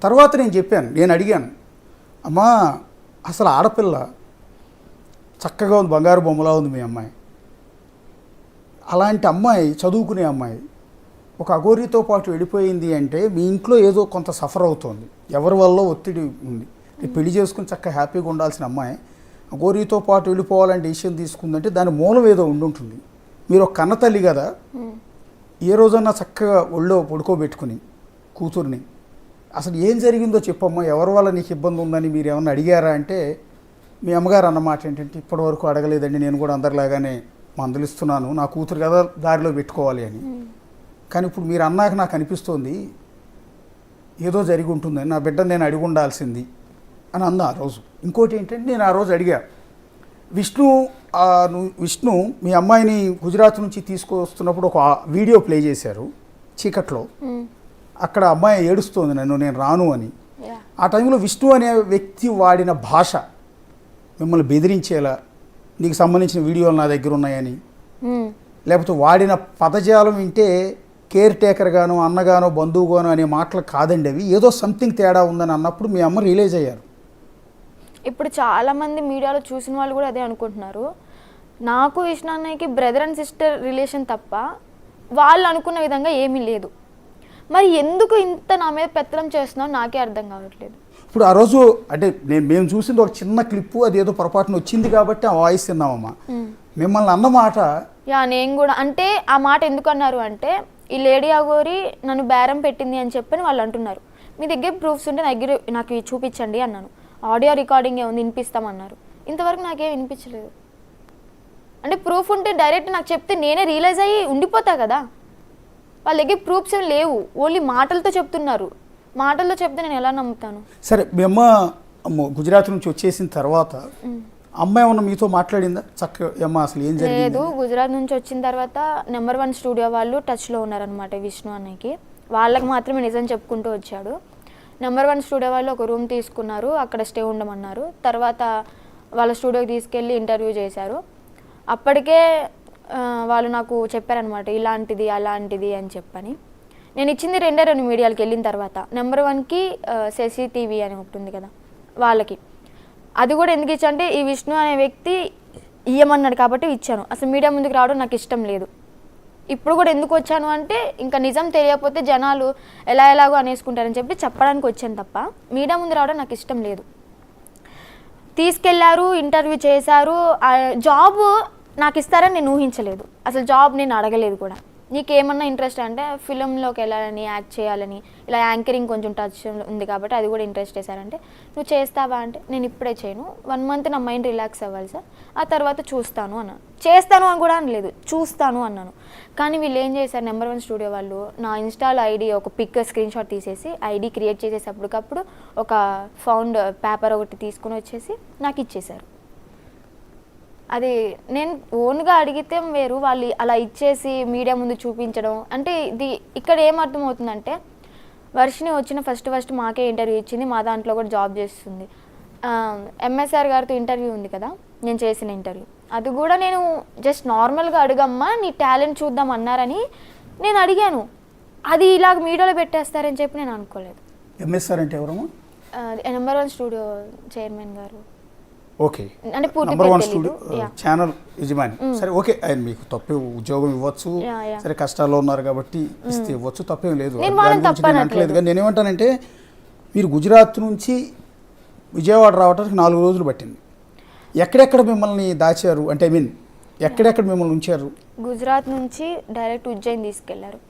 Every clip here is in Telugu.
తర్వాత నేను చెప్పాను, నేను అడిగాను, అమ్మా అసలు ఆడపిల్ల చక్కగా ఉంది, బంగారు బొమ్మలా ఉంది మీ అమ్మాయి, అలాంటి అమ్మాయి చదువుకునే అమ్మాయి ఒక అఘోరితో పాటు వెళ్ళిపోయింది అంటే మీ ఇంట్లో ఏదో కొంత సఫర్ అవుతోంది, ఎవరి వల్ల ఒత్తిడి ఉంది, పెళ్లి చేసుకుని చక్కగా హ్యాపీగా ఉండాల్సిన అమ్మాయి అఘోరితో పాటు వెళ్ళిపోవాలని డిసిషన్ తీసుకుందంటే దాని మూలం ఏదో ఉండుంటుంది. మీరు ఒక కన్న తల్లి కదా, ఏ రోజన్నా చక్కగా ఒళ్ళో పడుకోబెట్టుకుని కూతుర్ని అసలు ఏం జరిగిందో చెప్పమ్మా, ఎవరి వల్ల నీకు ఇబ్బంది ఉందని మీరు ఏమన్నా అడిగారా అంటే మీ అమ్మగారు అన్నమాట ఏంటంటే ఇప్పటివరకు అడగలేదండి, నేను కూడా అందరిలాగానే మందలిస్తున్నాను, నా కూతురు కదా దారిలో పెట్టుకోవాలి అని. కానీ ఇప్పుడు మీరు అన్నాక నాకు అనిపిస్తోంది ఏదో జరిగి ఉంటుందని, నా బిడ్డ నేను అడిగి ఉండాల్సింది అని అందా ఆ రోజు. ఇంకోటి ఏంటంటే నేను ఆ రోజు అడిగా, విష్ణు మీ అమ్మాయిని గుజరాత్ నుంచి తీసుకొస్తున్నప్పుడు ఒక వీడియో ప్లే చేశారు చీకట్లో, అక్కడ అమ్మాయి ఏడుస్తోంది నేను రాను అని. ఆ టైంలో విష్ణు అనే వ్యక్తి వాడిన భాష మిమ్మల్ని బెదిరించేలా, నీకు సంబంధించిన వీడియోలు నా దగ్గర ఉన్నాయని, లేకపోతే వాడిన పదజాలం వింటే కేర్ టేకర్ గానో అన్నగానో బంధువుగానో అనే మాటలు కాదండి అవి, ఏదో సంథింగ్ తేడా ఉందని అన్నప్పుడు మీ అమ్మ రియలైజ్ అయ్యారు. ఇప్పుడు చాలామంది మీడియాలో చూసిన వాళ్ళు కూడా అదే అనుకుంటున్నారు, నాకు విష్ణు అన్నయ్యకి బ్రదర్ అండ్ సిస్టర్ రిలేషన్ తప్ప వాళ్ళు అనుకున్న విధంగా ఏమీ లేదు. మరి ఎందుకు ఇంత నా మీద పెత్తనం చేస్తున్నావు నాకే అర్థం కావట్లేదు. ఇప్పుడు ఆ రోజు అంటే మేము చూసింది ఒక చిన్న క్లిప్పు, అది ఏదో పొరపాటున వచ్చింది కాబట్టి ఆ వాయిస్ తిన్నామమ్మా. మిమ్మల్ని అన్నమాట నేను కూడా అంటే ఆ మాట ఎందుకు అన్నారు అంటే, ఈ లేడీ అఘోరి నన్ను బేరం పెట్టింది అని చెప్పని వాళ్ళు అంటున్నారు. మీ దగ్గర ప్రూఫ్స్ ఉంటే నాకు చూపించండి అన్నాను. ఆడియో రికార్డింగ్ ఏముంది వినిపిస్తామన్నారు, ఇంతవరకు నాకేం వినిపించలేదు. అంటే ప్రూఫ్ ఉంటే డైరెక్ట్ నాకు చెప్తే నేనే రియలైజ్ అయ్యి ఉండిపోతా కదా. వాళ్ళ దగ్గర ప్రూఫ్స్ ఏం లేవు, ఓన్లీ మాటలతో చెప్తున్నారు. మాటల్లో చెప్తే నేను ఎలా నమ్ముతాను? సరే, మీ అమ్మ గుజరాత్ నుంచి వచ్చేసిన తర్వాత అమ్మ ఏమన్నా మీతో మాట్లాడిందా చక్కగా? అమ్మ అసలు ఏం జరిగింది? లేదు, గుజరాత్ నుంచి వచ్చిన తర్వాత నెంబర్ 1 స్టూడియో వాళ్ళు టచ్లో ఉన్నారనమాట విష్ణు అన్నయ్యకి. వాళ్ళకి మాత్రమే నిజం చెప్పుకుంటూ వచ్చాడు. నెంబర్ 1 స్టూడియో వాళ్ళు ఒక రూమ్ తీసుకున్నారు, అక్కడ స్టే ఉండమన్నారు. తర్వాత వాళ్ళ స్టూడియోకి తీసుకెళ్ళి ఇంటర్వ్యూ చేశారు. అప్పటికే వాళ్ళు నాకు చెప్పారనమాట, ఇలాంటిది అలాంటిది అని చెప్పని. నేను ఇచ్చింది 2 మీడియాలకు వెళ్ళిన తర్వాత. నెంబర్ 1కి శశి టీవీ అని ఒకటి ఉంది కదా వాళ్ళకి. అది కూడా ఎందుకు ఇచ్చా అంటే ఈ విష్ణు అనే వ్యక్తి ఇయ్యమన్నాడు కాబట్టి ఇచ్చాను. అసలు మీడియా ముందుకు రావడం నాకు ఇష్టం లేదు. ఇప్పుడు కూడా ఎందుకు వచ్చాను అంటే ఇంకా నిజం తెలియకపోతే జనాలు ఎలాగో అనేసుకుంటారని చెప్పి చెప్పడానికి వచ్చాను తప్ప మీడియా ముందు రావడం నాకు ఇష్టం లేదు. తీసుకెళ్లారు, ఇంటర్వ్యూ చేశారు. జాబ్ నాకు ఇస్తారని నేను ఊహించలేదు. అసలు జాబ్ నేను అడగలేదు కూడా. నీకేమన్నా ఇంట్రెస్ట్ అంటే ఫిలింలోకి వెళ్ళాలని, యాక్ట్ చేయాలని, ఇలా యాంకరింగ్ కొంచెం టచ్ ఉంది కాబట్టి అది కూడా ఇంట్రెస్ట్ చేశారంటే నువ్వు చేస్తావా అంటే నేను ఇప్పుడే చేయను, 1 మంత్ నా మైండ్ రిలాక్స్ అవ్వాలి సార్, ఆ తర్వాత చూస్తాను అన్నాను. చేస్తాను అని కూడా అనలేదు, చూస్తాను అన్నాను. కానీ వీళ్ళు ఏం చేశారు, నెంబర్ 1 స్టూడియో వాళ్ళు నా ఇన్స్టాలో ఐడి ఒక పిక్ స్క్రీన్ షాట్ తీసేసి ఐడి క్రియేట్ చేసేటప్పటికప్పుడు ఒక ఫౌండ్ పేపర్ ఒకటి తీసుకుని వచ్చేసి నాకు ఇచ్చేశారు. అది నేను ఓన్గా అడిగితే వేరు, వాళ్ళు అలా ఇచ్చేసి మీడియా ముందు చూపించడం అంటే ఇది ఇక్కడ ఏమర్థమవుతుందంటే వర్షిని వచ్చిన ఫస్ట్ మాకే ఇంటర్వ్యూ ఇచ్చింది, మా దాంట్లో కూడా జాబ్ చేస్తుంది. ఎంఎస్ఆర్ గారితో ఇంటర్వ్యూ ఉంది కదా, నేను చేసిన ఇంటర్వ్యూ అది కూడా నేను జస్ట్ నార్మల్గా అడగమ్మా నీ టాలెంట్ చూద్దాం అన్నారని నేను అడిగాను. అది ఇలాగ మీడియాలో పెట్టేస్తారని చెప్పి నేను అనుకోలేదు. ఎంఎస్ఆర్ అంటే ఎవరమ్మా? నెంబర్ 1 స్టూడియో చైర్మన్ గారు. ఓకే, నెంబర్ 1 స్టూడియో ఛానల్ యజమాని. సరే, ఓకే, ఆయన మీకు తప్పే ఉద్యోగం ఇవ్వచ్చు, సరే కష్టాల్లో ఉన్నారు కాబట్టి ఇస్తే ఇవ్వచ్చు, తప్పేం లేదు, అంటలేదు. కానీ నేనేమంటానంటే మీరు గుజరాత్ నుంచి విజయవాడ రావడానికి 4 రోజులు పట్టింది. ఎక్కడెక్కడ మిమ్మల్ని దాచారు అంటే ఎక్కడెక్కడ మిమ్మల్ని ఉంచారు? గుజరాత్ నుంచి డైరెక్ట్ ఉజ్జయిన్ తీసుకెళ్లారు.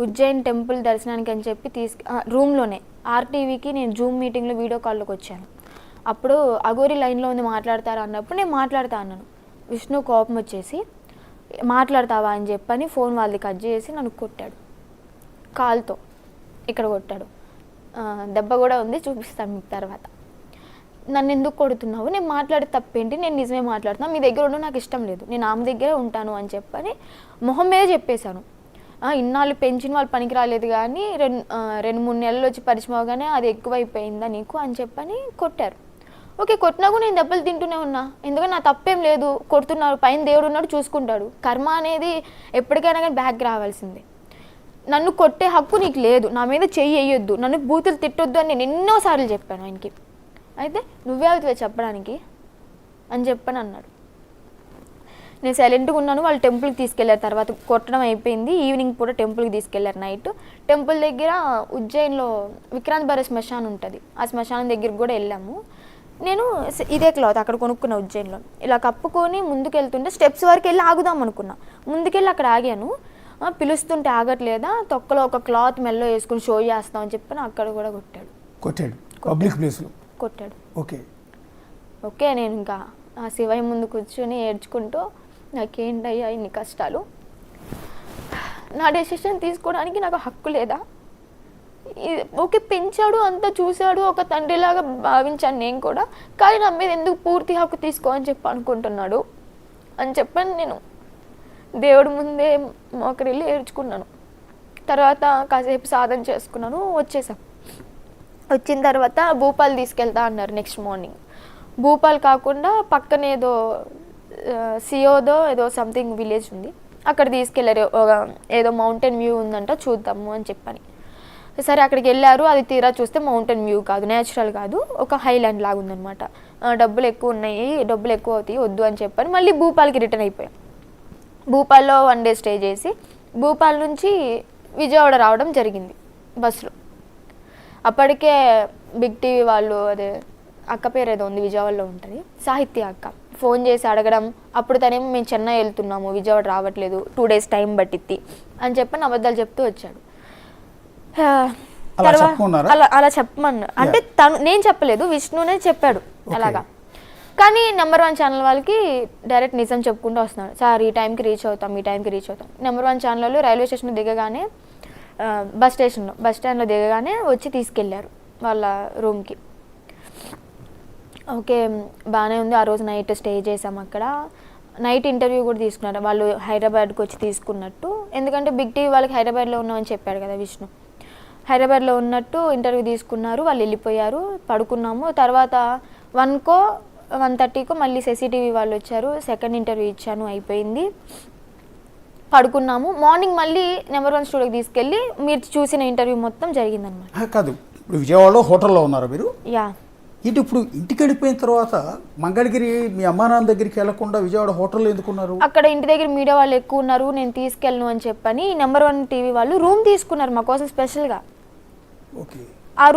ఉజ్జయిన్ టెంపుల్ దర్శనానికి అని చెప్పి రూమ్లోనే ఆర్టీవీకి నేను జూమ్ మీటింగ్లో వీడియో కాల్లోకి వచ్చాను. అప్పుడు అఘోరి లైన్లో ఉంది మాట్లాడతారా అన్నప్పుడు నేను మాట్లాడతా అన్నాను. విష్ణు కోపం వచ్చేసి మాట్లాడతావా అని చెప్పని ఫోన్ వాళ్ళది కట్ చేసి నన్ను కొట్టాడు, కాల్తో ఇక్కడ కొట్టాడు. దెబ్బ కూడా ఉంది, చూపిస్తాను మీకు తర్వాత. నన్ను ఎందుకు కొడుతున్నావు, నేను మాట్లాడే తప్పేంటి, నేను నిజమే మాట్లాడుతున్నా, మీ దగ్గర ఉండడం నాకు ఇష్టం లేదు, నేను ఆమె దగ్గరే ఉంటాను అని చెప్పని మొహం మీద చెప్పేశాను. ఇన్నాళ్ళు పెంచిన వాళ్ళు పనికి రాలేదు కానీ 2-3 నెలలు వచ్చి పరిచయం అవగానే అది ఎక్కువైపోయిందా నీకు అని చెప్పని కొట్టారు. ఓకే, కొట్టినా కూడా నేను దెబ్బలు తింటూనే ఉన్నా, ఎందుకంటే నా తప్పేం లేదు. కొడుతున్నారు, పైన దేవుడు ఉన్నాడు చూసుకుంటాడు. కర్మ అనేది ఎప్పటికైనా కానీ బ్యాక్ రావాల్సిందే. నన్ను కొట్టే హక్కు నీకు లేదు, నా మీద చెయ్యి వేయొద్దు, నన్ను బూతులు తిట్టొద్దు అని నేను ఎన్నోసార్లు చెప్పాను ఆయనకి. అయితే నువ్వే అవుతావే చెప్పడానికి అని చెప్పని అన్నాడు. నేను సైలెంట్గా ఉన్నాను. వాళ్ళు టెంపుల్కి తీసుకెళ్లారు. తర్వాత కొట్టడం అయిపోయింది. ఈవినింగ్ పూట టెంపుల్కి తీసుకెళ్లారు. నైట్ టెంపుల్ దగ్గర ఉజ్జయిన్లో విక్రాంత్ బరే శ్మశానం ఉంటుంది. ఆ శ్మశానం దగ్గరికి కూడా వెళ్ళాము. నేను ఇదే క్లాత్ అక్కడ కొనుక్కున్న ఉజ్జయిన్లో. ఇలా కప్పుకొని ముందుకు వెళ్తుంటే స్టెప్స్ వరకు వెళ్ళి ఆగుదాం అనుకున్నా. ముందుకెళ్ళి అక్కడ ఆగాను. పిలుస్తుంటే ఆగట్లేదా, తొక్కలో ఒక క్లాత్ మెల్లో వేసుకుని షో చేస్తాం అని చెప్పి అక్కడ కూడా కొట్టాడు పబ్లిక్ ప్లేస్లో కొట్టాడు. ఓకే నేను ఇంకా ఆ శివయ్య ముందు కూర్చొని ఏడ్చుకుంటూ నాకేంటయ్యా ఇన్ని కష్టాలు, నా డెసిషన్ తీసుకోవడానికి నాకు హక్కు లేదా, ఓకే పెంచాడు అంతా చూశాడు, ఒక తండ్రిలాగా భావించాను నేను కూడా, కానీ నా మీద ఎందుకు పూర్తి హక్కు తీసుకో అని చెప్పి అనుకుంటున్నాడు అని చెప్పని నేను దేవుడి ముందే మోకరిల్లి ఏడ్చుకున్నాను. తర్వాత కాసేపు సాధన చేసుకున్నాను, వచ్చేసాం. వచ్చిన తర్వాత భూపాల్ తీసుకెళ్తా అన్నారు నెక్స్ట్ మార్నింగ్. భూపాల్ కాకుండా పక్కన ఏదో సియోదో ఏదో సంథింగ్ విలేజ్ ఉంది, అక్కడ తీసుకెళ్ళారు. ఏదో మౌంటైన్ వ్యూ ఉందంట, చూద్దాము అని చెప్పని. సరే అక్కడికి వెళ్ళారు. అది తీరా చూస్తే మౌంటైన్ వ్యూ కాదు, నేచురల్ కాదు, ఒక హైలాండ్ లాగా ఉందన్నమాట. డబ్బులు ఎక్కువ ఉన్నాయి, డబ్బులు ఎక్కువ అవుతాయి, వద్దు అని చెప్పని మళ్ళీ భూపాల్కి రిటర్న్ అయిపోయాం. భూపాల్లో 1 డే స్టే చేసి భూపాల్ నుంచి విజయవాడ రావడం జరిగింది బస్సులో. అప్పటికే బిగ్ టీవీ వాళ్ళు, అదే అక్క పేరు ఏదో ఉంది విజయవాడలో ఉంటుంది, సాహిత్య అక్క, ఫోన్ చేసి అడగడం. అప్పుడు తనేమో మేము చెన్నై వెళ్తున్నాము, విజయవాడ రావట్లేదు, 2 days టైం పట్టిద్ది అని చెప్పని అబద్ధాలు చెప్తూ వచ్చాడు. అలా చెప్పమన్నా అంటే నేను చెప్పలేదు, విష్ణునే చెప్పాడు అలాగా. కానీ నెంబర్ 1 ఛానల్ వాళ్ళకి డైరెక్ట్ నిజం చెప్పుకుంటూ వస్తున్నాడు. సార్ ఈ టైంకి రీచ్ అవుతాం, ఈ టైంకి రీచ్ అవుతాం. నెంబర్ 1 ఛానల్ వాళ్ళు రైల్వే స్టేషన్లో దిగగానే, బస్ స్టాండ్లో దిగగానే వచ్చి తీసుకెళ్లారు వాళ్ళ రూమ్కి. ఓకే బాగానే ఉంది. ఆ రోజు నైట్ స్టే చేసాం అక్కడ. నైట్ ఇంటర్వ్యూ కూడా తీసుకున్నారు వాళ్ళు, హైదరాబాద్కి వచ్చి తీసుకున్నట్టు. ఎందుకంటే బిగ్ టీవీ వాళ్ళకి హైదరాబాద్లో ఉన్నామని చెప్పాడు కదా విష్ణు. హైదరాబాద్లో ఉన్నట్టు ఇంటర్వ్యూ తీసుకున్నారు. వాళ్ళు వెళ్ళిపోయారు, పడుకున్నాము. తర్వాత 1కో 1:30కో మళ్ళీ సిసిటీవీ వాళ్ళు వచ్చారు. సెకండ్ ఇంటర్వ్యూ ఇచ్చాను, అయిపోయింది, పడుకున్నాము. మార్నింగ్ మళ్ళీ నెంబర్ 1 స్టూడియోకి తీసుకెళ్ళి మీరు చూసిన ఇంటర్వ్యూ మొత్తం జరిగిందనమాట. కాదు, ఇప్పుడు విజయవాడలో హోటల్లో ఉన్నారు మీరు? యా. ఇటు ఇప్పుడు ఇంటికి వెళ్ళిపోయిన తర్వాత మంగళగిరి మీ అమ్మా నాన్న దగ్గరికి వెళ్లకుండా విజయవాడ హోటల్లో ఎందుకున్నారు? అక్కడ ఇంటి దగ్గర మీడియా వాళ్ళు ఎక్కువ ఉన్నారు, నేను తీసుకెళ్ళను అని చెప్పని నెంబర్ 1 టీవీ వాళ్ళు రూమ్ తీసుకున్నారు మా కోసం స్పెషల్గా. ఓకే.